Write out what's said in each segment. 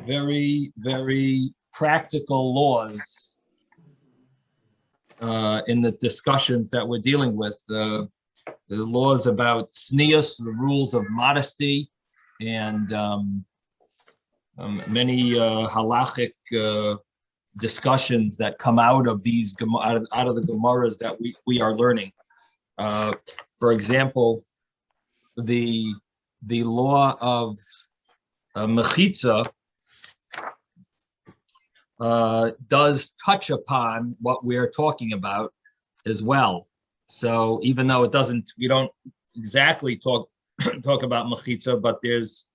very, very practical laws in the discussions that we're dealing with. The laws about tznius, the rules of modesty, and many halachic discussions that come out of these out of the Gemaras that we are learning. For example, the law of mechitza does touch upon what we're talking about as well. So even though we don't exactly talk about mechitza, but there's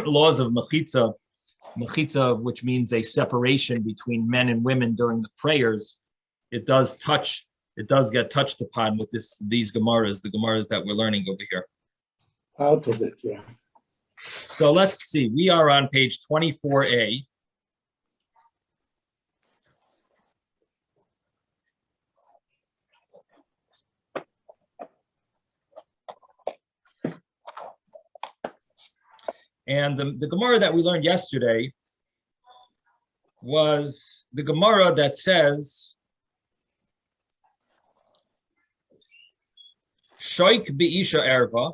laws of mechitza, which means a separation between men and women during the prayers. It does get touched upon with these Gemaras, the Gemaras that we're learning over here. Out of it, yeah. So let's see. We are on page 24a. And the Gemara that we learned yesterday was the Gemara that says, Shoik bi'isha erva,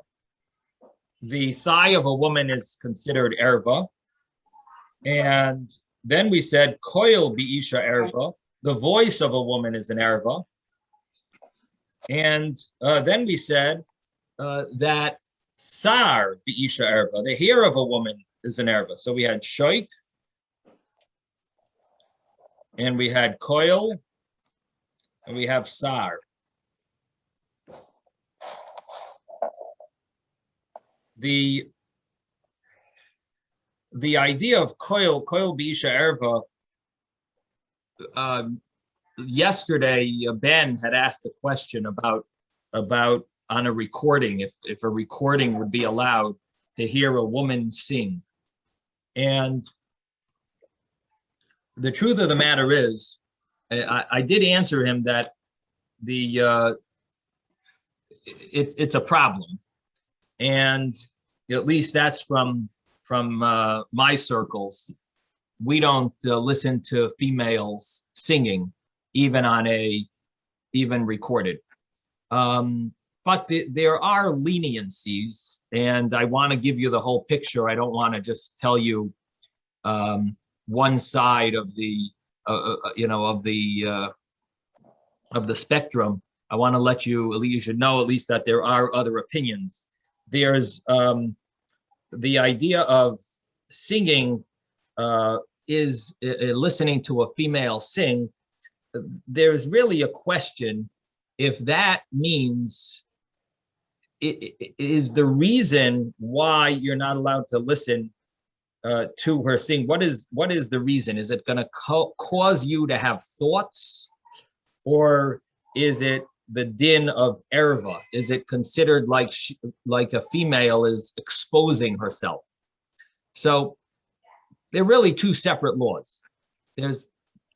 the thigh of a woman is considered erva. And then we said, Koil bi'isha erva, the voice of a woman is an erva. And then we said that Sar bi'isha erva, the hair of a woman is an erva. So we had shoik, and we had koil, and we have sar. The idea of koil bi'isha erva, yesterday Ben had asked a question about on a recording, if a recording would be allowed to hear a woman sing. And the truth of the matter is, I did answer him that it's a problem. And at least that's from my circles. We don't listen to females singing, even recorded. But there are leniencies, and I want to give you the whole picture. I don't want to just tell you one side of the of the spectrum. I want to let you should know at least that there are other opinions. There's the idea of singing is listening to a female sing. There's really a question if that means it is the reason why you're not allowed to listen to her sing. What is the reason? Is it going to cause you to have thoughts, or is it the din of erva? Is it considered like a female is exposing herself? So they're really two separate laws. There's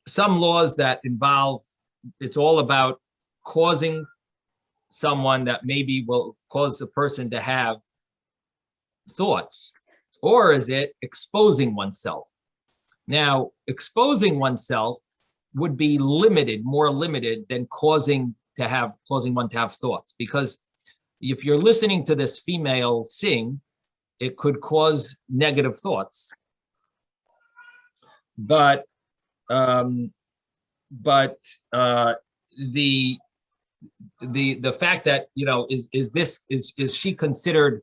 some laws that involve, it's all about causing someone that maybe will cause a person to have thoughts, or is it exposing oneself? Now, exposing oneself would be more limited than causing one to have thoughts, because if you're listening to this female sing, it could cause negative thoughts. But the fact that, is she considered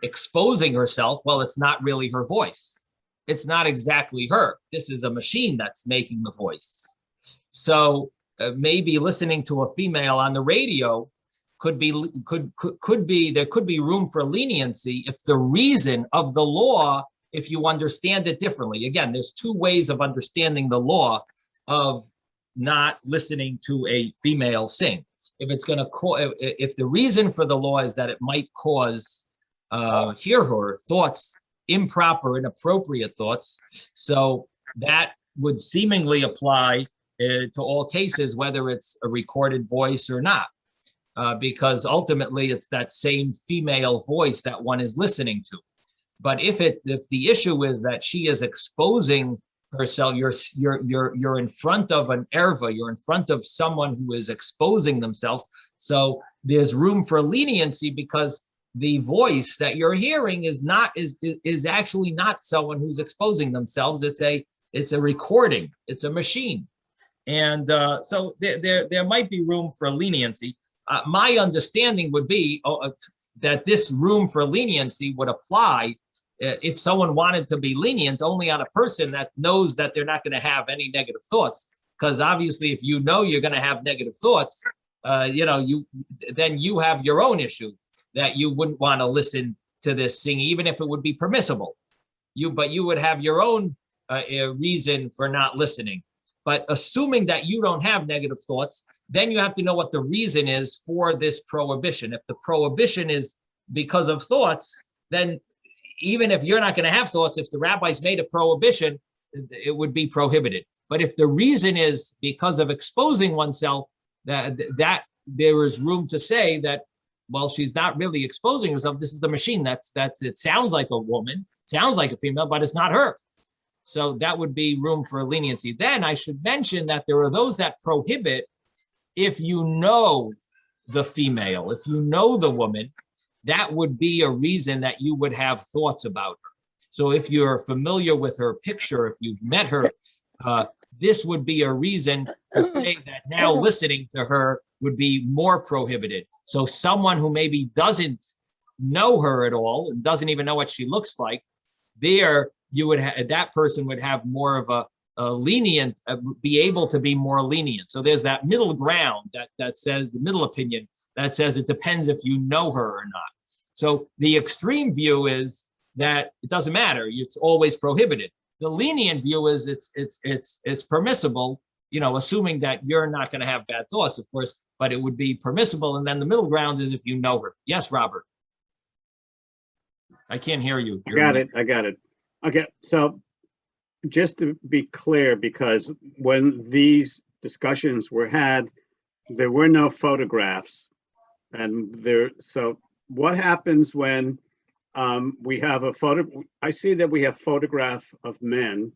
exposing herself? Well, it's not really her voice. It's not exactly her. This is a machine that's making the voice. So maybe listening to a female on the radio could be there could be room for leniency if the reason of the law, if you understand it differently. Again, there's two ways of understanding the law of not listening to a female sing. If the reason for the law is that it might cause her thoughts, improper, inappropriate thoughts, so that would seemingly apply to all cases, whether it's a recorded voice or not, because ultimately it's that same female voice that one is listening to. But if the issue is that she is exposing herself, you're in front of an erva, you're in front of someone who is exposing themselves. So there's room for leniency because the voice that you're hearing is actually not someone who's exposing themselves. It's a recording. It's a machine, and so there might be room for leniency. My understanding would be that this room for leniency would apply if someone wanted to be lenient only on a person that knows that they're not going to have any negative thoughts. Because obviously, if you know you're going to have negative thoughts, then you have your own issue that you wouldn't want to listen to this singing, even if it would be permissible. But you would have your own reason for not listening. But assuming that you don't have negative thoughts, then you have to know what the reason is for this prohibition. If the prohibition is because of thoughts, then even if you're not going to have thoughts, if the rabbis made a prohibition, it would be prohibited. But if the reason is because of exposing oneself, that there is room to say that, well, she's not really exposing herself. This is the machine. It sounds like a woman, sounds like a female, but it's not her. So that would be room for leniency. Then I should mention that there are those that prohibit if you know the female, if you know the woman, that would be a reason that you would have thoughts about her. So if you're familiar with her picture, if you've met her, this would be a reason to say that now listening to her would be more prohibited. So someone who maybe doesn't know her at all and doesn't even know what she looks like, that person would have more of a lenient, be able to be more lenient. So there's that middle ground that says, the middle opinion that says it depends if you know her or not. So the extreme view is that it doesn't matter, it's always prohibited. The lenient view is it's permissible, assuming that you're not going to have bad thoughts, of course, but it would be permissible. And then the middle ground is if you know her. Yes, Robert. I can't hear you. I got it. Okay, so just to be clear, because when these discussions were had, there were no photographs, so what happens when we have a photo? I see that we have photograph of men,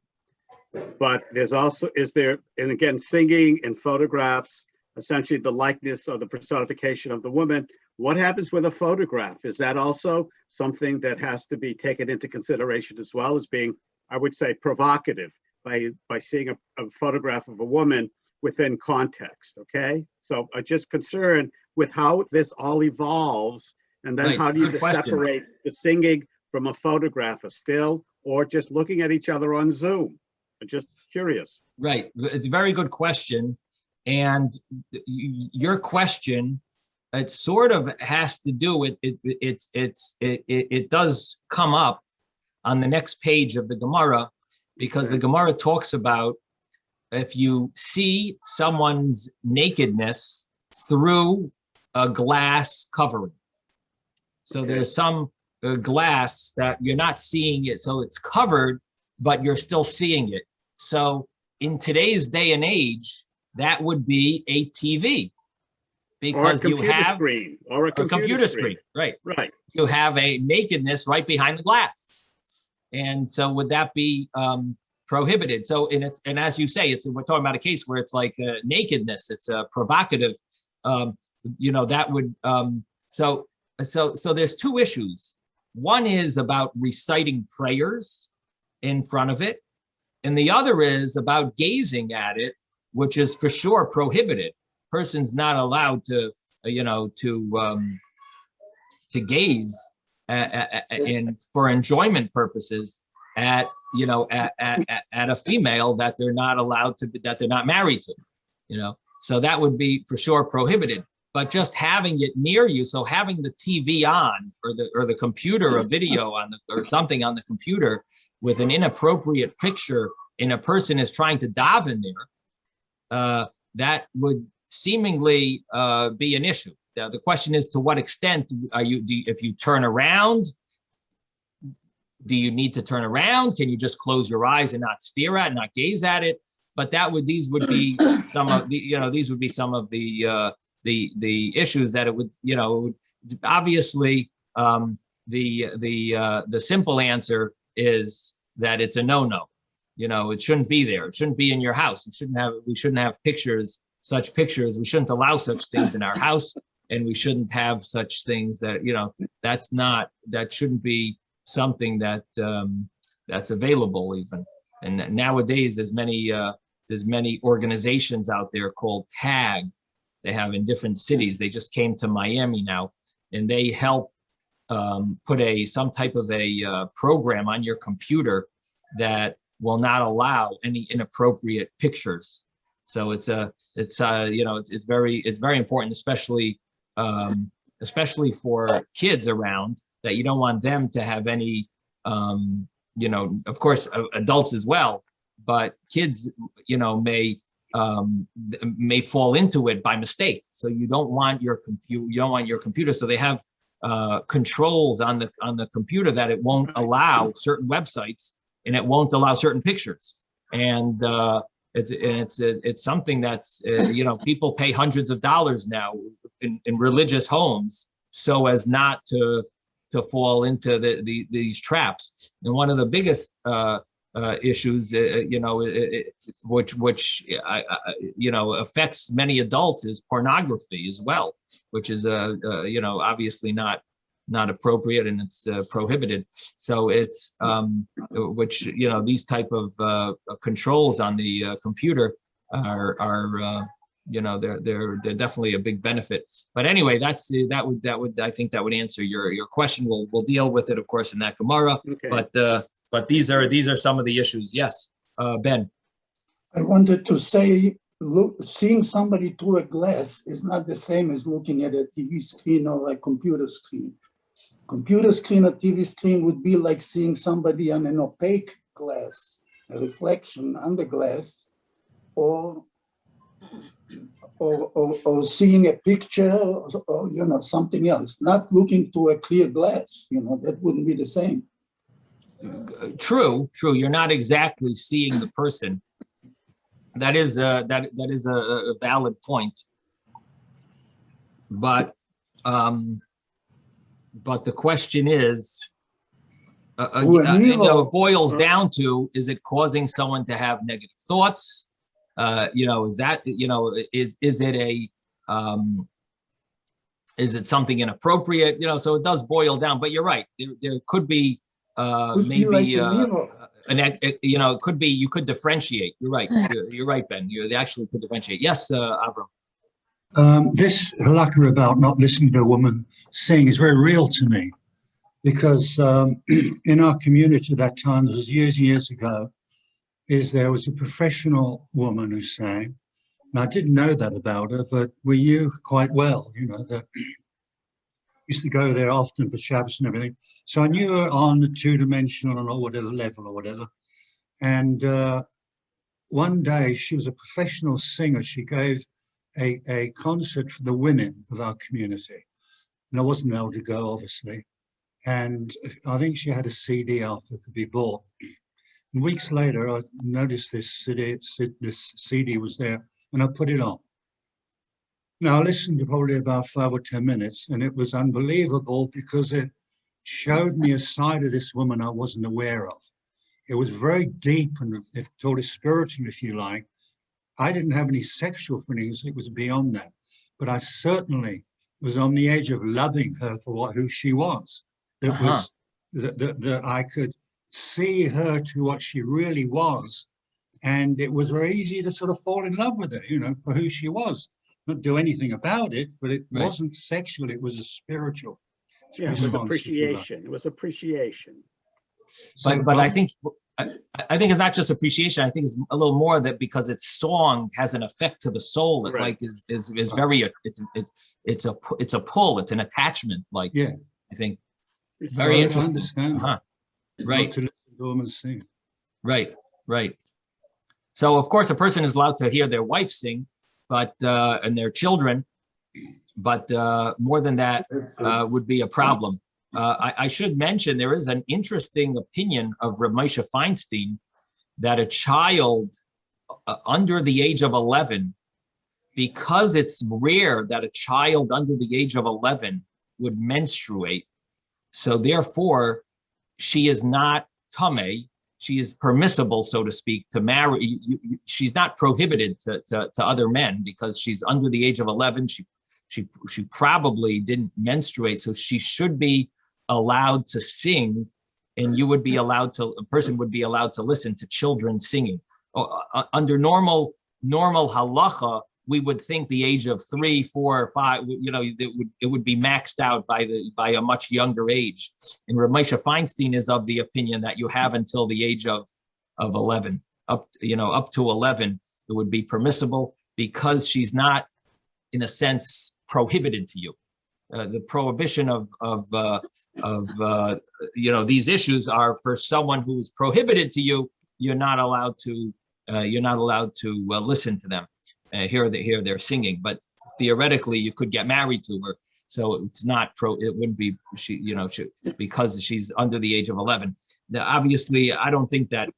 but there's also, and again, singing and photographs, essentially the likeness or the personification of the woman. What happens with a photograph? Is that also something that has to be taken into consideration as well as being, I would say, provocative by seeing a photograph of a woman within context, okay? So I'm just concerned with how this all evolves, and then how do you separate the singing from a photograph, a still, or just looking at each other on Zoom? I'm just curious. Right, it's a very good question. And your question, it sort of has to do with it does come up on the next page of the Gemara, because the Gemara talks about if you see someone's nakedness through a glass covering. So there's some glass that you're not seeing it, so it's covered, but you're still seeing it. So in today's day and age, that would be a TV. Because you have screen or a computer screen. Right. You have a nakedness right behind the glass, and so would that be prohibited? So, and as you say, we're talking about a case where it's like nakedness. It's a provocative. That would. So there's two issues. One is about reciting prayers in front of it, and the other is about gazing at it, which is for sure prohibited. Person's not allowed to gaze for enjoyment purposes at a female that they're not allowed to, that they're not married to, so that would be for sure prohibited. But just having it near you, so having the TV on or the computer, a video on or something on the computer with an inappropriate picture and a person is trying to daven there, that would seemingly be an issue. Now, the question is, to what extent if you turn around, do you need to turn around? Can you just close your eyes and not stare at, not gaze at it? But these would be some of the issues that it would, obviously the simple answer is that it's a no-no. You know, it shouldn't be there. It shouldn't be in your house. We shouldn't have such pictures. We shouldn't allow such things in our house, and we shouldn't have such things that, you know, that shouldn't be something that that's available even. And nowadays there's many organizations out there called TAG. They have in different cities. They just came to Miami now, and they help put some type of a program on your computer that will not allow any inappropriate pictures. So it's very important, especially for kids around, that you don't want them to have any, of course, adults as well, but kids, may fall into it by mistake. So you don't want your computer. So they have controls on the computer that it won't allow certain websites, and it won't allow certain pictures. And it's something that's people pay hundreds of dollars now in religious homes so as not to fall into these traps. And one of the biggest issues, which affects many adults, is pornography as well, which is obviously not appropriate, and it's prohibited. So it's which these type of controls on the computer are they're definitely a big benefit. But anyway, that would I think that would answer your question. We'll deal with it, of course, in that Gemara. Okay. But these are some of the issues. Yes, Ben. I wanted to say, seeing somebody through a glass is not the same as looking at a TV screen or a computer screen. Computer screen or TV screen would be like seeing somebody on an opaque glass, a reflection on the glass, or seeing a picture, or something else. Not looking through a clear glass. That wouldn't be the same. True. You're not exactly seeing the person. That is a valid point. But the question is, it boils down to: is it causing someone to have negative thoughts? Is that is it something inappropriate? So it does boil down. But you're right. There could be. Maybe it could be, you could differentiate. You're right. You're right, Ben. They actually could differentiate. Yes, Avram. This halakha about not listening to a woman sing is very real to me, because in our community at that time, this was years ago, there was a professional woman who sang, and I didn't know that about her, but we knew quite well, that used to go there often for Shabbos and everything. So I knew her on the two-dimensional or whatever level or whatever. And one day she was a professional singer. She gave a concert for the women of our community. And I wasn't able to go, obviously. And I think she had a CD out that could be bought. And weeks later, I noticed this CD was there, and I put it on. Now, I listened to probably about 5 or 10 minutes, and it was unbelievable because it showed me a side of this woman I wasn't aware of. It was very deep and totally spiritual, if you like. I didn't have any sexual feelings. It was beyond that. But I certainly was on the edge of loving her for who she was. That I could see her to what she really was. And it was very easy to sort of fall in love with her, for who she was. Not do anything about it, but it wasn't sexual. It was a spiritual. Yeah, it was appreciation. It was appreciation. But I think it's not just appreciation. I think it's a little more that because its song has an effect to the soul. It is very it's a pull. It's an attachment. I think it's very interesting. Understand. Right. To listen to a woman sing. Right. So of course a person is allowed to hear their wife sing, but and their children, but more than that would be a problem. I should mention there is an interesting opinion of Reb Moshe Feinstein that a child under the age of 11, because it's rare that a child under the age of 11 would menstruate. So therefore, she is not tamei. She is permissible, so to speak, to marry. She's not prohibited to other men because she's under the age of 11. She probably didn't menstruate, so she should be allowed to sing, and you would be allowed to. A person would be allowed to listen to children singing. Under normal halacha, we would think the age of 3, 4, 5, it would be maxed out by a much younger age. And Rav Moshe Feinstein is of the opinion that you have until the age of 11, up to 11, it would be permissible because she's not, in a sense, prohibited to you. The prohibition of these issues are for someone who is prohibited to you. You're not allowed to listen to them. Hear they're singing, but theoretically you could get married to her, so it's not it wouldn't be because she's under the age of 11. Now, obviously, I don't think that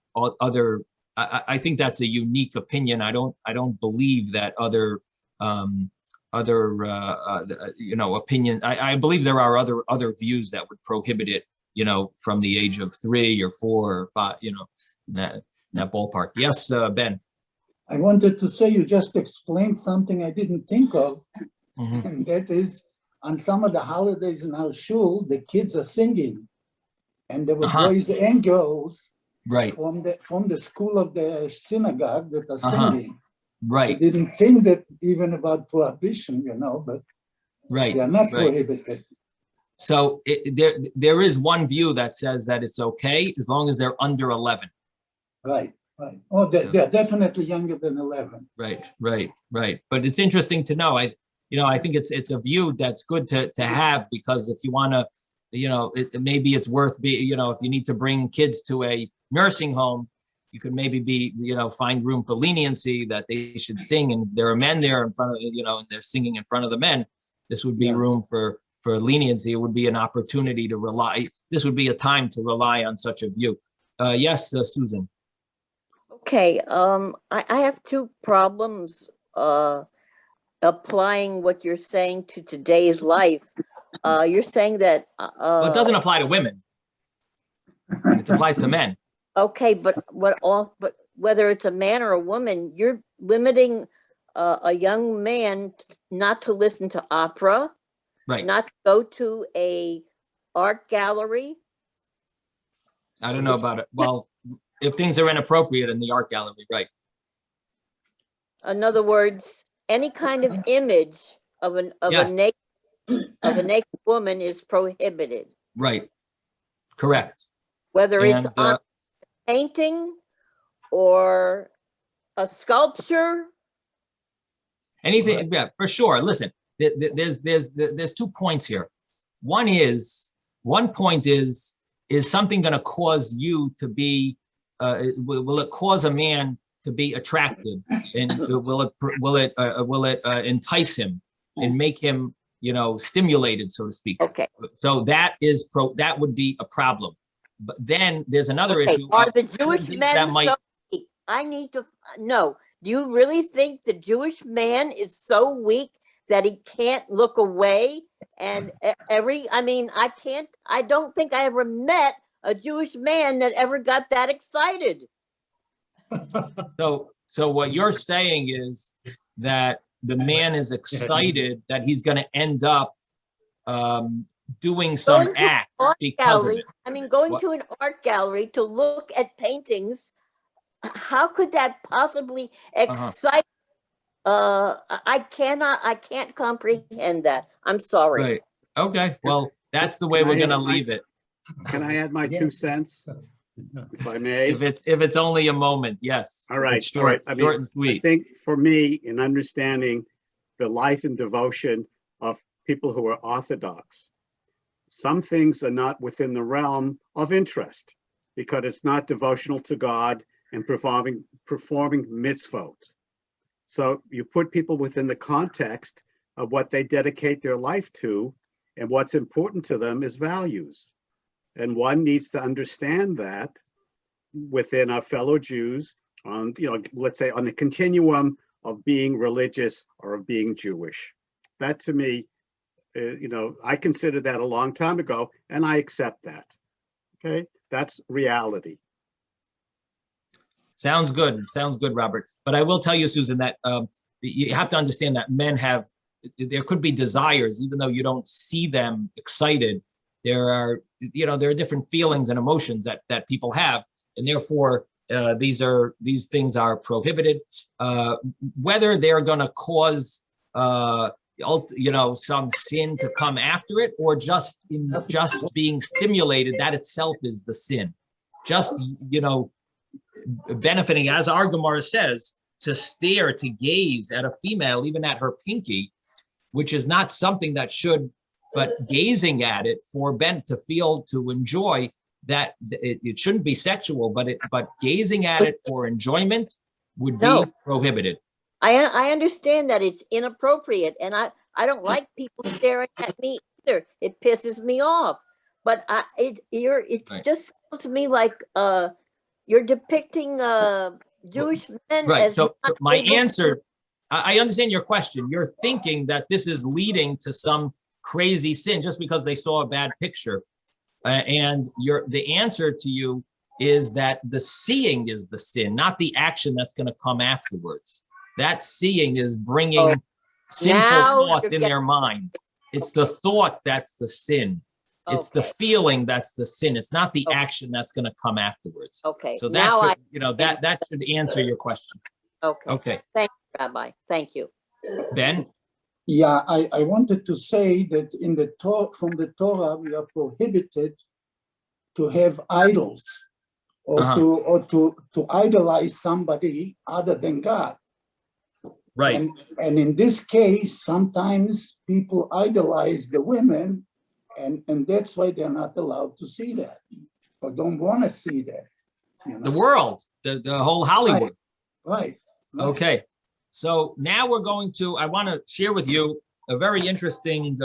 I think that's a unique opinion. I don't believe that other opinion. I believe there are other views that would prohibit it, from the age of 3 or 4 or 5, that ballpark. Yes, Ben. I wanted to say you just explained something I didn't think of, and that is on some of the holidays in our shul, the kids are singing, and there were boys and girls from the school of the synagogue that are singing. Right. I didn't think that even about prohibition, but they are not prohibited. So there is one view that says that it's okay as long as they're under 11. Right. Oh, they're definitely younger than 11. Right. But it's interesting to know. I think it's a view that's good to have, because if you want to, maybe it's worth if you need to bring kids to a nursing home, you could maybe find room for leniency that they should sing, and there are men there in front of, and they're singing in front of the men. This would be room for leniency. It would be an opportunity to rely. This would be a time to rely on such a view. Yes, Susan. Okay, I have two problems applying what you're saying to today's life. You're saying that Well, it doesn't apply to women. It applies to men. Okay, but whether it's a man or a woman, you're limiting a young man not to listen to opera, Right. not to go to a art gallery. I don't know about it. Well, if things are inappropriate in the art gallery, right. In other words, any kind of image of a naked woman is prohibited. Right. Correct. Whether it's on a painting or a sculpture. Anything, yeah, for sure. Listen, there's 2 points here. One point is something going to cause you to be, will it cause a man to be attracted, and will it entice him and make him, stimulated, so to speak? Okay. So that would be a problem. But then there's another issue. Are the Jewish men so weak? I need to know. Do you really think the Jewish man is so weak that he can't look away? And I don't think I ever met a Jewish man that ever got that excited. So what you're saying is that the man is excited that he's going to end up doing some act because of it. Going to an art gallery to look at paintings, how could that possibly excite? I can't comprehend that. I'm sorry. Right. Okay. Well, that's the way we're going to leave it. Can I add my 2 cents, if I may? If it's only a moment, yes. All right. Short and sweet. I think for me, in understanding the life and devotion of people who are Orthodox, some things are not within the realm of interest because it's not devotional to God and performing mitzvot. So you put people within the context of what they dedicate their life to, and what's important to them is values. And one needs to understand that within our fellow Jews on, let's say on the continuum of being religious or of being Jewish. That to me I considered that a long time ago, and I accept that. Okay, that's reality. Sounds good. Sounds good, Robert. But I will tell you, Susan, that you have to understand that men there could be desires, even though you don't see them excited. There are different feelings and emotions that people have, and therefore these things are prohibited. Whether they're going to cause some sin to come after it, or just being stimulated, that itself is the sin. Just benefiting, as our Gemara says, to stare, to gaze at a female, even at her pinky, which is not something that should, but gazing at it for Ben to feel, to enjoy that, it shouldn't be sexual, but gazing at it for enjoyment would be prohibited. I understand that it's inappropriate, and I don't like people staring at me either. It pisses me off. But it's right. Just to me like you're depicting Jewish men right. as so my answer, I understand your question. You're thinking that this is leading to some crazy sin just because they saw a bad picture, and the answer to you is that the seeing is the sin, not the action that's going to come afterwards. That seeing is bringing sinful thoughts in their mind. It's the thought that's the sin. It's the feeling that's the sin. It's not the action that's going to come afterwards. Okay. So that should answer your question. Okay. Okay. Thank you, Rabbi. Thank you. Ben? Yeah, I wanted to say that from the Torah, we are prohibited to have idols or to idolize somebody other than God. Right. And in this case, sometimes people idolize the women, and that's why they're not allowed to see that, or don't want to see that. The world, the whole Hollywood. Right. Okay. So now I want to share with you a very interesting,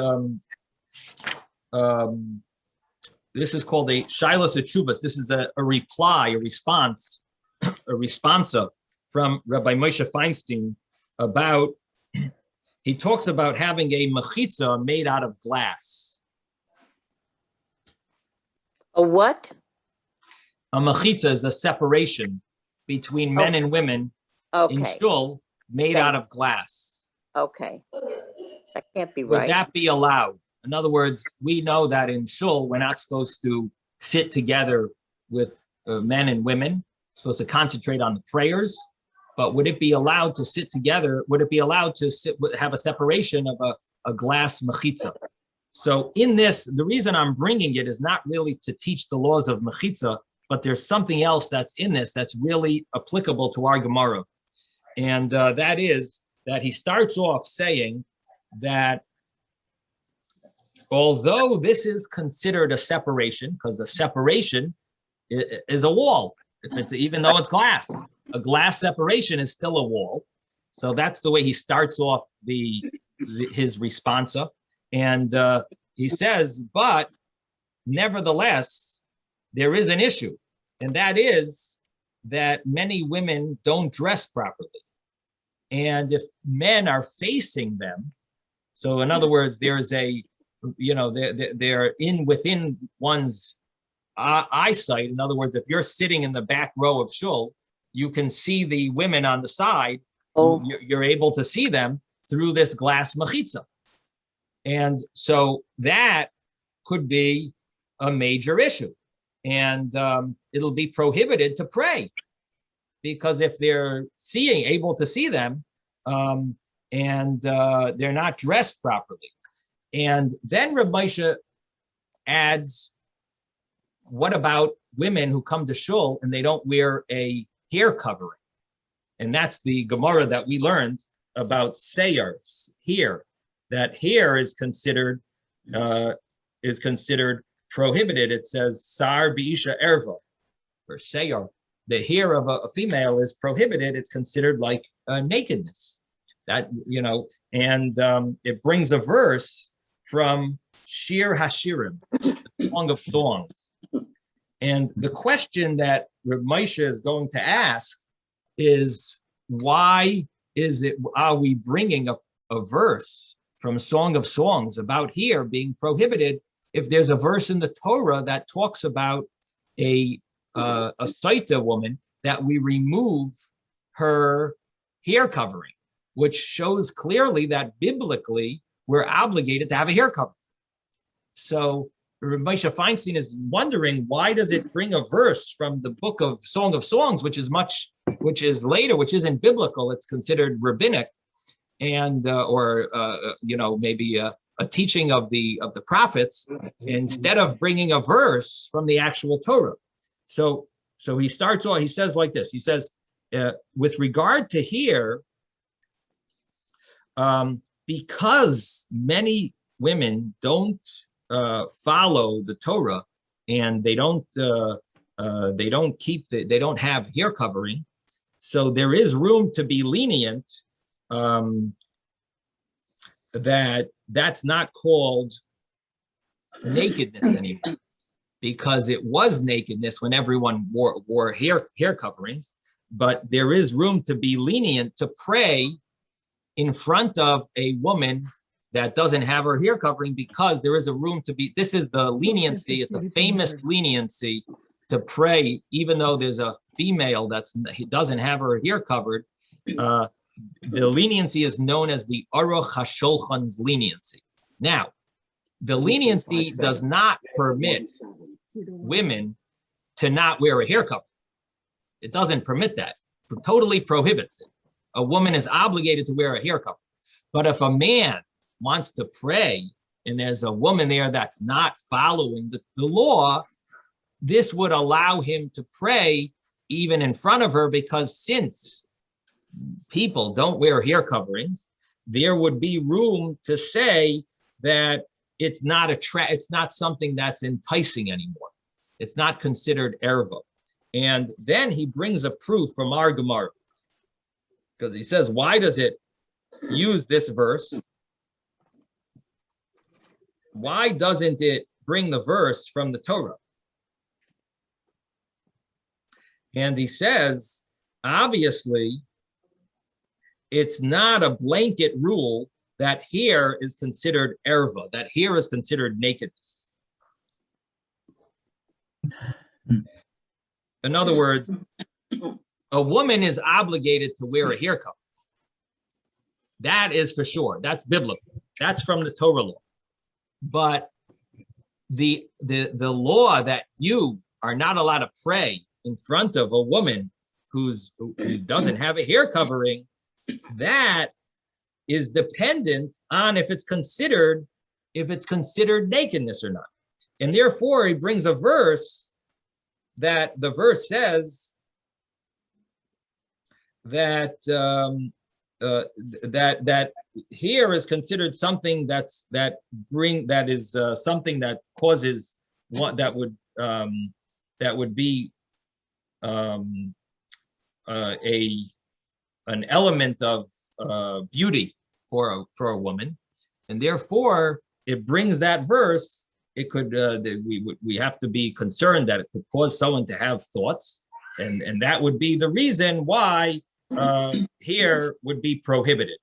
this is called a Shilas Achuvas. This is a response from Rabbi Moshe Feinstein he talks about having a mechitza made out of glass. A what? A mechitza is a separation between men and women in shul made out of glass. Okay. That can't be right. Would that be allowed? In other words, we know that in shul, we're not supposed to sit together with men and women. We're supposed to concentrate on the prayers. But would it be allowed to sit together? Would it be allowed to have a separation of a glass mechitza? So in this, the reason I'm bringing it is not really to teach the laws of mechitza, but there's something else that's in this that's really applicable to our Gemara. And that is that he starts off saying that although this is considered a separation, because a separation is a wall, even though it's glass. A glass separation is still a wall. So that's the way he starts off his responsa. And he says, but nevertheless, there is an issue. And that is that many women don't dress properly. And if men are facing them, so in other words, there's they're within one's eyesight. In other words, if you're sitting in the back row of shul, you can see the women on the side. You're able to see them through this glass mechitza. And so that could be a major issue. And it'll be prohibited to pray. Because if they're able to see them, and they're not dressed properly. And then Reb Moshe adds, what about women who come to shul and they don't wear a hair covering? And that's the Gemara that we learned about seyers, hair. That hair is considered prohibited. It says sar biisha erva, or seyer. The hair of a female is prohibited. It's considered like nakedness. That and it brings a verse from Shir Hashirim, the Song of Songs. And the question that Reb Moshe is going to ask is, why are we bringing a verse from Song of Songs about hair being prohibited if there's a verse in the Torah that talks about a Saita woman that we remove her hair covering, which shows clearly that biblically we're obligated to have a hair covering. So Moshe Feinstein is wondering, why does it bring a verse from the book of Song of Songs, which is later, which isn't biblical, it's considered rabbinic, and maybe a teaching of the prophets, instead of bringing a verse from the actual Torah. So he starts off, he says like this, he says, with regard to here, because many women don't follow the Torah, and they don't have hair covering, so there is room to be lenient, that's not called nakedness anymore, because it was nakedness when everyone wore hair coverings. But there is room to be lenient to pray in front of a woman that doesn't have her hair covering, because there is a room to be, this is the leniency, it's a famous leniency to pray, even though there's a female that doesn't have her hair covered. The leniency is known as the Aruch HaShulchan's leniency. Now, the leniency does not permit women to not wear a hair cover. It doesn't permit that. It totally prohibits it. A woman is obligated to wear a hair cover. But if a man wants to pray and there's a woman there that's not following the law, this would allow him to pray even in front of her, because since people don't wear hair coverings, there would be room to say that it's not something that's enticing anymore. It's not considered erva. And then he brings a proof from our Gemara, because he says, why does it use this verse? Why doesn't it bring the verse from the Torah? And he says, obviously, it's not a blanket rule that hair is considered erva, that hair is considered nakedness. In other words, a woman is obligated to wear a hair cover. That is for sure. That's biblical. That's from the Torah law. But the law that you are not allowed to pray in front of a woman who doesn't have a hair covering, that is dependent on if it's considered nakedness or not. And therefore, he brings a verse that the verse says that that here is considered something that is something that causes what that would be an element of beauty for a woman, and therefore it brings that verse. It could we have to be concerned that it could cause someone to have thoughts, and that would be the reason why hair would be prohibited,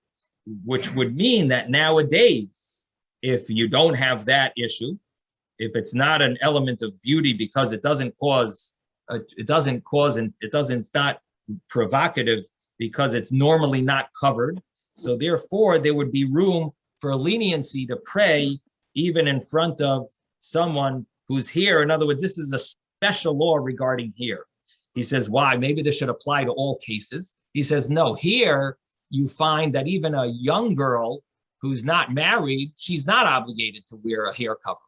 which would mean that nowadays, if you don't have that issue, if it's not an element of beauty because it's not provocative because it's normally not covered, so therefore there would be room for leniency to pray even in front of someone who's here. In other words, this is a special law regarding hair. He says, why? Maybe this should apply to all cases. He says, no, here you find that even a young girl who's not married, she's not obligated to wear a hair covering.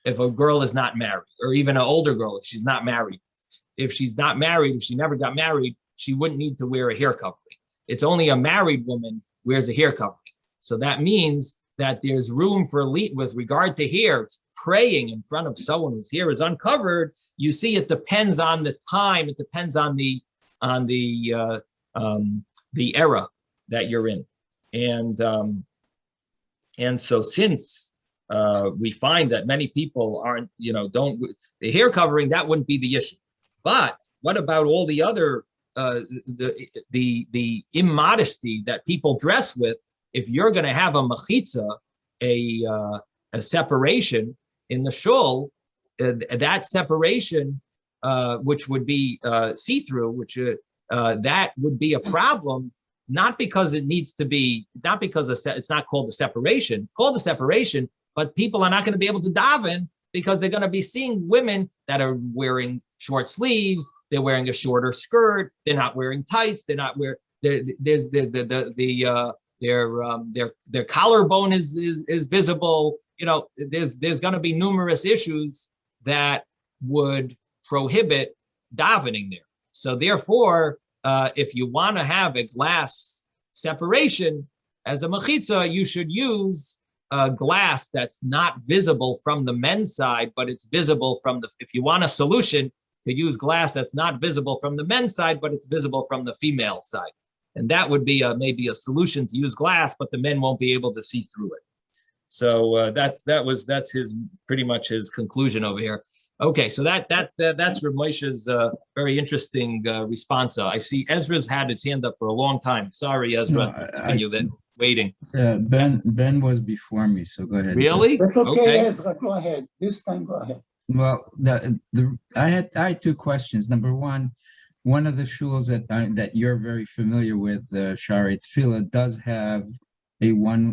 If a girl is not married, or even an older girl, if she's not married. If she's not married, if she never got married, she wouldn't need to wear a hair covering. It's only a married woman wears a hair covering. So that means that there's room for with regard to hair, praying in front of someone whose hair is uncovered. You see, it depends on the time. It depends on the era that you're in, and so since we find that many people aren't, don't the hair covering, that wouldn't be the issue. But what about all the other the immodesty that people dress with? if you're going to have a mechitza, a separation in the shul, that separation, which would be see-through, which that would be a problem, not because it needs to be, not because it's not called the separation, it's called the separation, but people are not going to be able to daven because they're going to be seeing women that are wearing short sleeves, they're wearing a shorter skirt, they're not wearing tights, they're not wearing, their collarbone is visible. You know, there's going to be numerous issues that would prohibit davening there. So therefore, if you want to have a glass separation as a mechitza, you should use a glass that's not visible from the men's side, but it's visible from the, if you want a solution, to use glass that's not visible from the men's side, but it's visible from the female side. And that would be maybe a solution, to use glass, but the men won't be able to see through it. So that's his pretty much his conclusion over here. Okay, so that's Rav Moshe's very interesting response. I see Ezra's had his hand up for a long time. Sorry, Ezra, you've been waiting. Ben was before me, so go ahead. Really? That's okay, Ezra, go ahead. This time, go ahead. Well, I had two questions. Number one of the shuls that you're very familiar with, Shari Tefillah, does have a one-way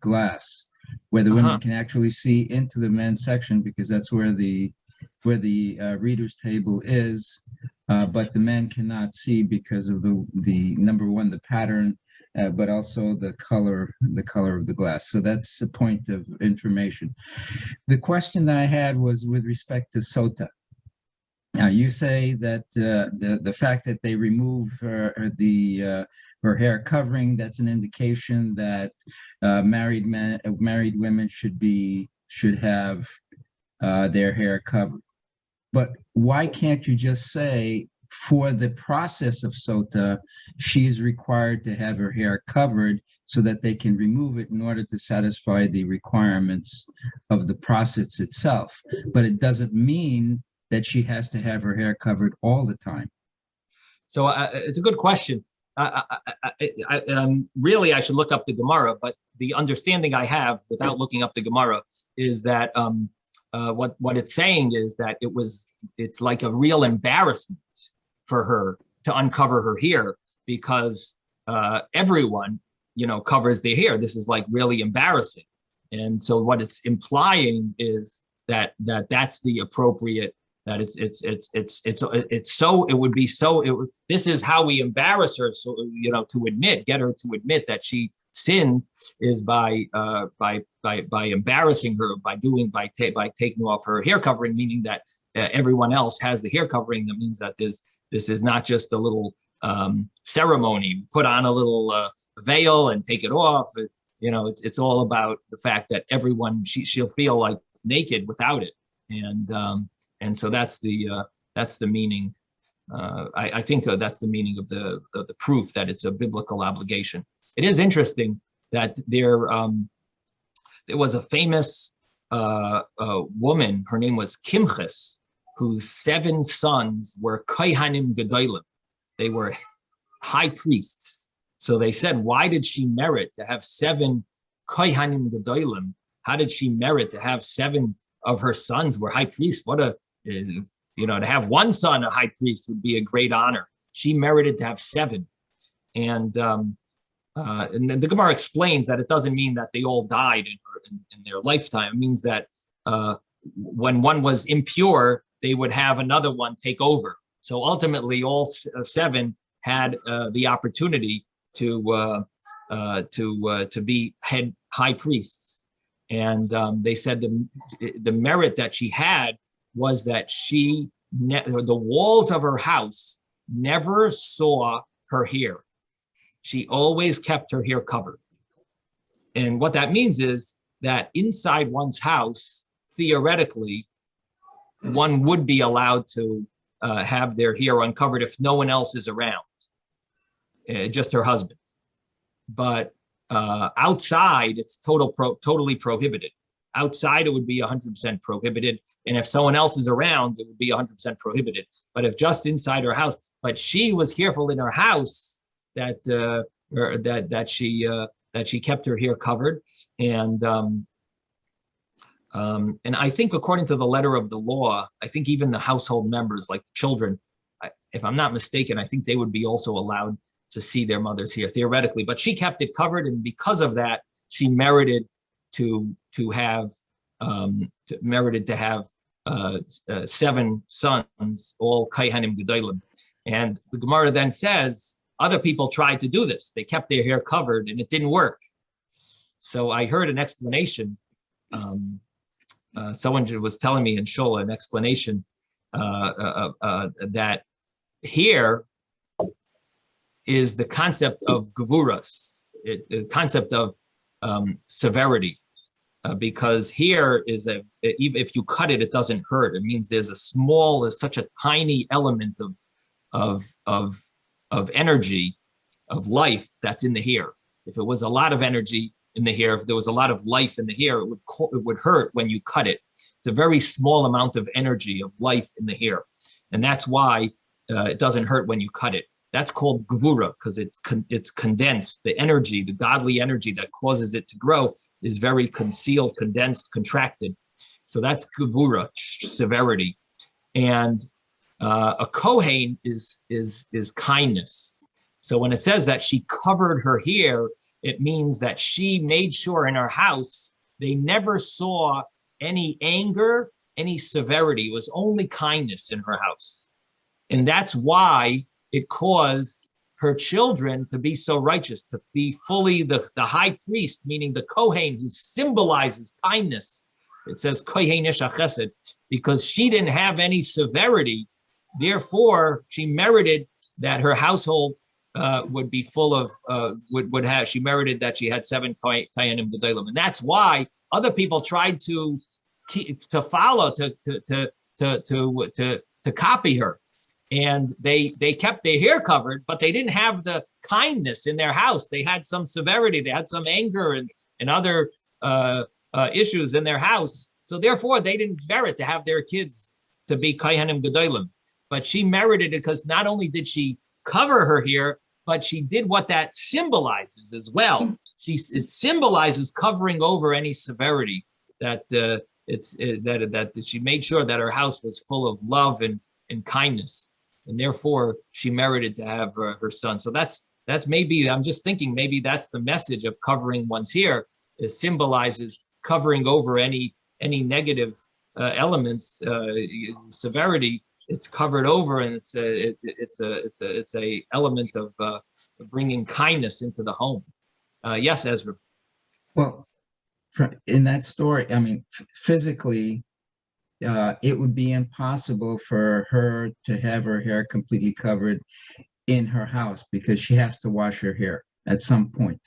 glass where the women can actually see into the men's section, because that's where the reader's table is, but the men cannot see because of the number one, the pattern, but also the color of the glass. So that's a point of information. The question that I had was with respect to sota. Now you say that the fact that they remove her hair covering, that's an indication that married women should have their hair covered. But why can't you just say, for the process of sota, she is required to have her hair covered so that they can remove it in order to satisfy the requirements of the process itself? But it doesn't mean that she has to have her hair covered all the time. So it's a good question. Really, I should look up the Gemara, but the understanding I have without looking up the Gemara is that what it's saying is that it's like a real embarrassment for her to uncover her hair, because everyone, covers their hair. This is like really embarrassing. And so what it's implying is that that's the appropriate, that this is how we embarrass her. So, get her to admit that she sinned is by embarrassing her, by taking off her hair covering, meaning that everyone else has the hair covering. That means that this is not just a little ceremony, put on a little veil and take it off. It's all about the fact that everyone, she'll feel like naked without it. And so that's the meaning. I think that's the meaning of the proof that it's a biblical obligation. It is interesting that there was a famous woman. Her name was Kimchis, whose 7 sons were Kohanim Gedolim. They were high priests. So they said, why did she merit to have 7 Kohanim Gedolim? How did she merit to have 7 of her sons were high priests? To have one son a high priest would be a great honor. She merited to have 7. And then the Gemara explains that it doesn't mean that they all died in their lifetime. It means that when one was impure, they would have another one take over. So ultimately, all 7 had the opportunity to be head high priests. And they said the merit that she had was that the walls of her house never saw her hair. She always kept her hair covered. And what that means is that inside one's house, theoretically, one would be allowed to have their hair uncovered if no one else is around, just her husband. But outside, it's totally prohibited. Outside, it would be 100% prohibited. And if someone else is around, it would be 100% prohibited. But if just inside her house, but she was careful in her house that or that she kept her hair covered, and I think according to the letter of the law, I think even the household members, like the children, if I'm not mistaken, I think they would be also allowed to see their mother's hair theoretically. But she kept it covered, and because of that, she merited to have 7 sons, all Kaihanim Gedolim. And the Gemara then says other people tried to do this. They kept their hair covered, and it didn't work. So I heard an explanation. Someone was telling me in Shul an explanation that here is the concept of gevuras, the concept of severity, because here is even if you cut it, it doesn't hurt. It means there's such a tiny element of energy, of life that's in the hair. If it was a lot of energy in the hair, if there was a lot of life in the hair, it would hurt when you cut it. It's a very small amount of energy, of life in the hair, and that's why it doesn't hurt when you cut it. That's called gvura, because it's condensed. The energy, the godly energy that causes it to grow, is very concealed, condensed, contracted. So that's gvura, severity. And a kohen is kindness. So when it says that she covered her hair, it means that she made sure in her house they never saw any anger, any severity. It was only kindness in her house. And that's why it caused her children to be so righteous, to be fully the high priest, meaning the Kohen, who symbolizes kindness. It says Kohen Ish HaChesed, because she didn't have any severity. Therefore, she merited that her household would be full of, she merited that she had 7 Kohanim Gedolim. And that's why other people tried to follow, to copy her. And they kept their hair covered, but they didn't have the kindness in their house. They had some severity, they had some anger and other issues in their house. So therefore, they didn't merit to have their kids to be Kohanim Gedolim. But she merited it because not only did she cover her hair, but she did what that symbolizes as well. It symbolizes covering over any severity, that she made sure that her house was full of love and kindness. And therefore, she merited to have her son. So that's maybe, I'm just thinking, maybe that's the message of covering one's hair. It symbolizes covering over any negative elements, severity. It's covered over, and it's a element of bringing kindness into the home. Yes, Ezra. Well, in that story, I mean, physically, it would be impossible for her to have her hair completely covered in her house, because she has to wash her hair at some point.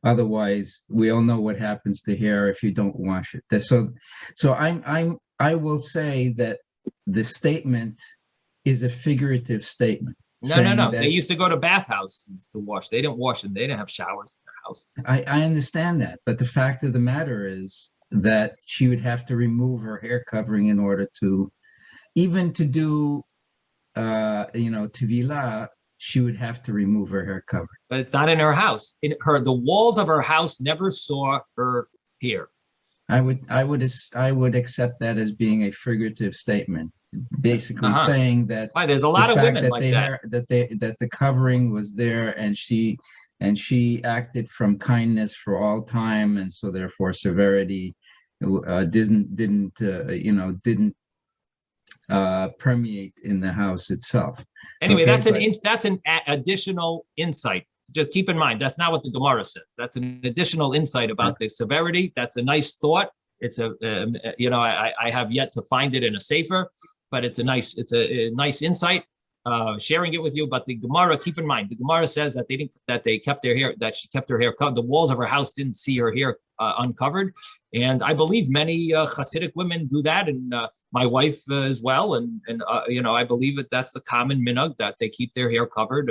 Otherwise, we all know what happens to hair if you don't wash it. So I will say that the statement is a figurative statement. No. They used to go to bathhouses to wash. They didn't wash them. They didn't have showers in their house. I understand that, but the fact of the matter is that she would have to remove her hair covering in order to, even to do, tevilah, she would have to remove her hair covering. But it's not in her house. The walls of her house never saw her hair. I would accept that as being a figurative statement, basically saying that there's a lot of women like that the covering was there, and she acted from kindness for all time, and so therefore severity didn't permeate in the house itself. Anyway, okay, that's an additional insight. Just keep in mind, that's not what the Gemara says. That's an additional insight about the severity. That's a nice thought. It's I have yet to find it in a sefer, but it's a nice insight. Sharing it with you. But the Gemara, keep in mind, the Gemara says that she kept her hair covered. The walls of her house didn't see her hair uncovered, and I believe many Hasidic women do that, and my wife as well. And I believe that's the common minhag, that they keep their hair covered.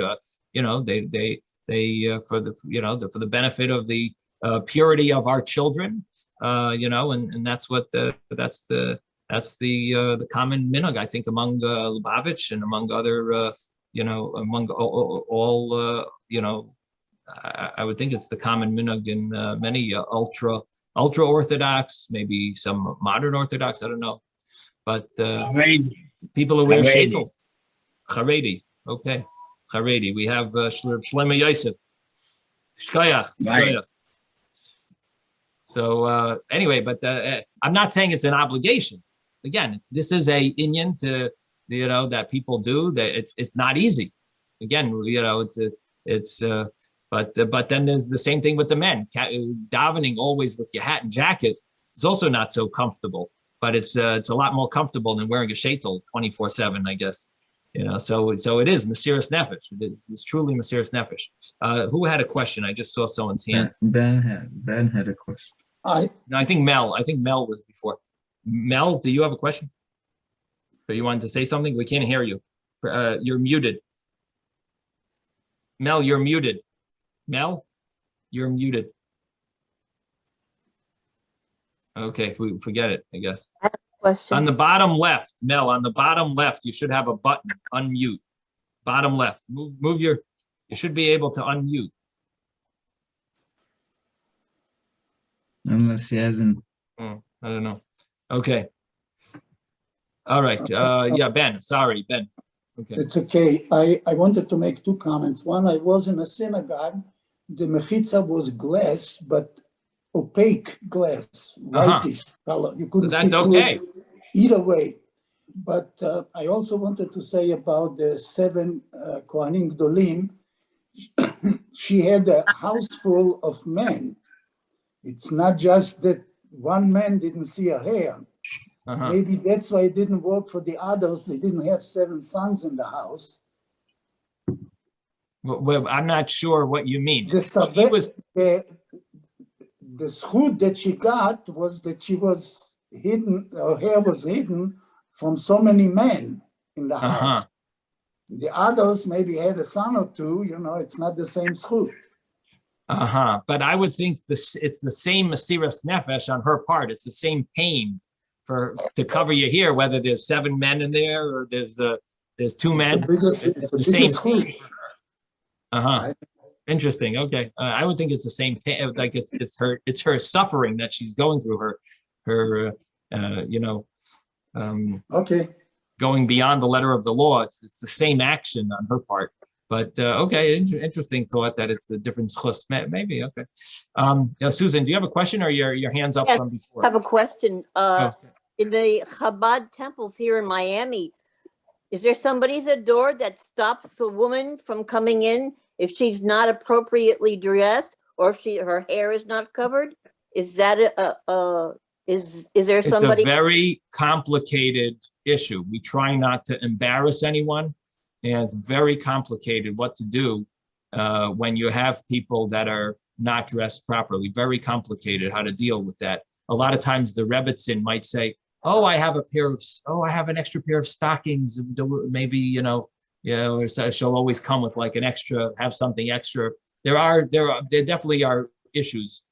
They for the benefit of the purity of our children, and that's the common minhag, I think, among Lubavitch and among other among all I would think it's the common minhag in many ultra Orthodox, maybe some modern Orthodox, I don't know. But people who wear shaitel, Haredi, okay, Haredi. We have Shlomo Yosef, Shkoyach. So anyway, but I'm not saying it's an obligation. Again, this is a inyan to, that people do, that it's not easy. Again, but then there's the same thing with the men. Davening always with your hat and jacket is also not so comfortable, but it's a lot more comfortable than wearing a shaitel 24/7, I guess. So it is Mesiras Nefesh. It's truly Mesiras Nefesh. Who had a question? I just saw someone's hand. Ben had a question. No, I think Mel was before. Mel, do you have a question? Or you wanted to say something? We can't hear you. You're muted. Mel, you're muted. Mel, you're muted. Okay, forget it, I guess. Question. On the bottom left, Mel, on the bottom left, you should have a button, unmute. Bottom left, move you should be able to unmute. Unless he hasn't. I don't know. Okay. All right. Yeah, Ben, sorry, Ben. Okay. It's okay. I wanted to make two comments. One, I was in a synagogue. The mechitza was glass, but opaque glass, whitish color. You couldn't see through it either way. But I also wanted to say about the 7 Kohanim Gdolim. She had a house full of men. It's not just that one man didn't see her hair. Maybe that's why it didn't work for the others. They didn't have 7 sons in the house. Well, I'm not sure what you mean. The schut that she got was that she was hidden, her hair was hidden from so many men in the house. The others maybe had a son or two, it's not the same schut. But I would think it's the same Mesiras Nefesh on her part. It's the same pain to cover your hair, whether there's 7 men in there or there's 2 men. It's the same pain. Interesting. Okay. I would think it's the same pain. Like it's her suffering that she's going through, her okay. Going beyond the letter of the law. It's the same action on her part. But okay, interesting thought that it's a different schus. Maybe, okay. Susan, do you have a question or your hands up from before? I have a question. In the Chabad temples here in Miami, is there somebody at the door that stops the woman from coming in if she's not appropriately dressed or if her hair is not covered? Is that is there somebody? It's a very complicated issue. We try not to embarrass anyone. And it's very complicated what to do when you have people that are not dressed properly. Very complicated how to deal with that. A lot of times the Rebbitzin might say, "Oh, I have I have an extra pair of stockings. Maybe she'll always come with like an extra, have something extra." There definitely are issues.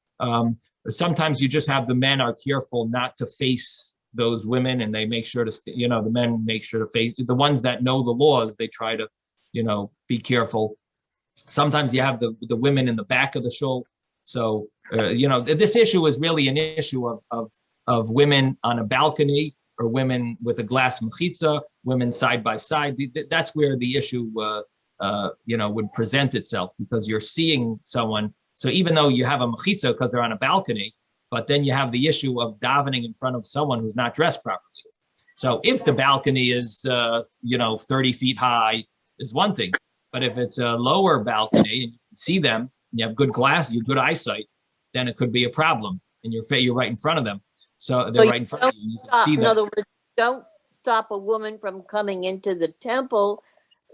Sometimes you just have the men are careful not to face those women, and they make sure to, the men make sure to face the ones that know the laws. They try to, be careful. Sometimes you have the women in the back of the shul. So, this issue is really an issue of women on a balcony or women with a glass mechitza, women side by side. That's where the issue, would present itself, because you're seeing someone. So even though you have a mechitza because they're on a balcony, but then you have the issue of davening in front of someone who's not dressed properly. So if the balcony is, 30 feet high is one thing, but if it's a lower balcony and you can see them, and you have good good eyesight, then it could be a problem. And you're right in front of them. So they're right in front of you. You can see them. In other words, don't stop a woman from coming into the temple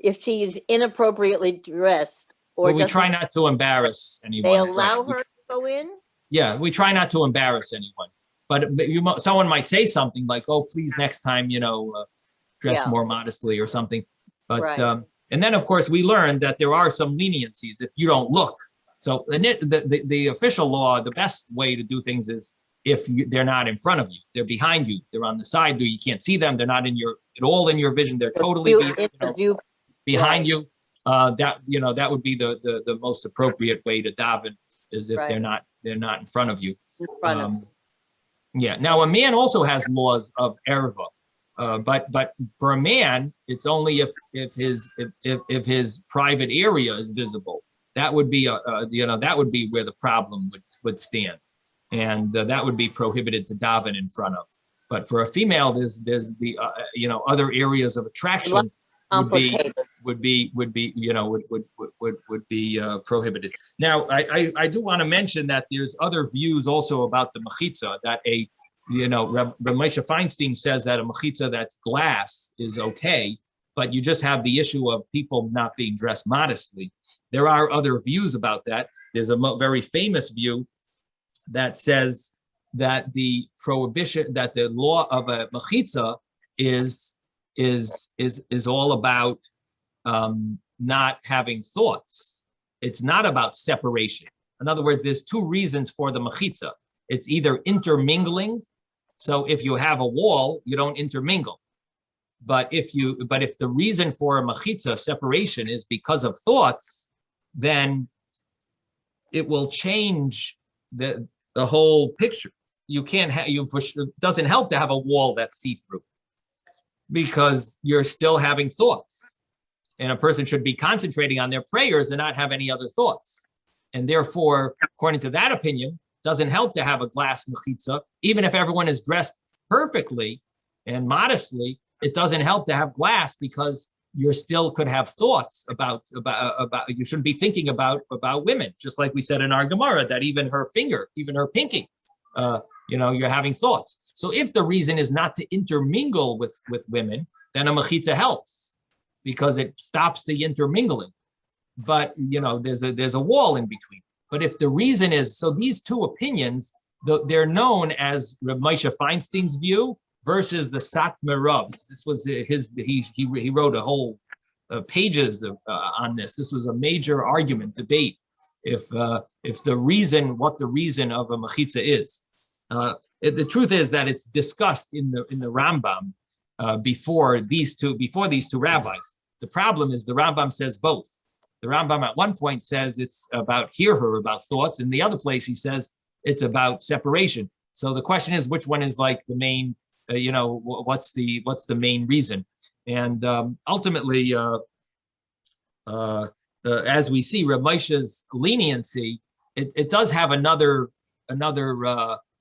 if she's inappropriately dressed. Or we try not to embarrass anyone. They allow her to go in? Yeah, we try not to embarrass anyone, but someone might say something like, "Oh, please next time, dress more modestly" or something. But and then of course we learned that there are some leniencies if you don't look. So the official law, the best way to do things is if they're not in front of you, they're behind you, they're on the side, you can't see them, they're not at all in your vision, they're totally behind you. that that would be the most appropriate way to daven, is if Right. they're not in front of you. In front of Yeah. Now a man also has laws of erva, but for a man, it's only if his private area is visible. That would be that would be where the problem would stand, and that would be prohibited to daven in front of. But for a female, there's the other areas of attraction would be prohibited. Now, I do want to mention that there's other views also about the mechitza, that Reb Moshe Feinstein says that a mechitza that's glass is okay, but you just have the issue of people not being dressed modestly. There are other views about that. There's a very famous view that says that the prohibition, that the law of a mechitza is all about not having thoughts. It's not about separation. In other words, there's two reasons for the mechitza. It's either intermingling. So if you have a wall, you don't intermingle. But if the reason for a mechitza, separation, is because of thoughts, then it will change the whole picture. You can't have, it doesn't help to have a wall that's see-through, because you're still having thoughts, and a person should be concentrating on their prayers and not have any other thoughts. And therefore, according to that opinion, doesn't help to have a glass mechitza, even if everyone is dressed perfectly and modestly. It doesn't help to have glass, because you still could have thoughts about you shouldn't be thinking about women, just like we said in our Gemara, that even her finger, even her pinky, you're having thoughts. So if the reason is not to intermingle with women, then a mechitza helps, because it stops the intermingling. But there's a wall in between. But if the reason is, so these two opinions, they're known as Reb Moshe Feinstein's view versus the Satmar Rav's. This was he wrote a whole pages on this. This was a major argument, debate, if the reason of a mechitza is. The truth is that it's discussed in the Rambam before these two rabbis. The problem is the Rambam says both. The Rambam at one point says it's about about thoughts, and the other place he says it's about separation. So the question is, which one is like the main? What's the main reason? And ultimately, as we see, Reb Moshe's leniency, it does have another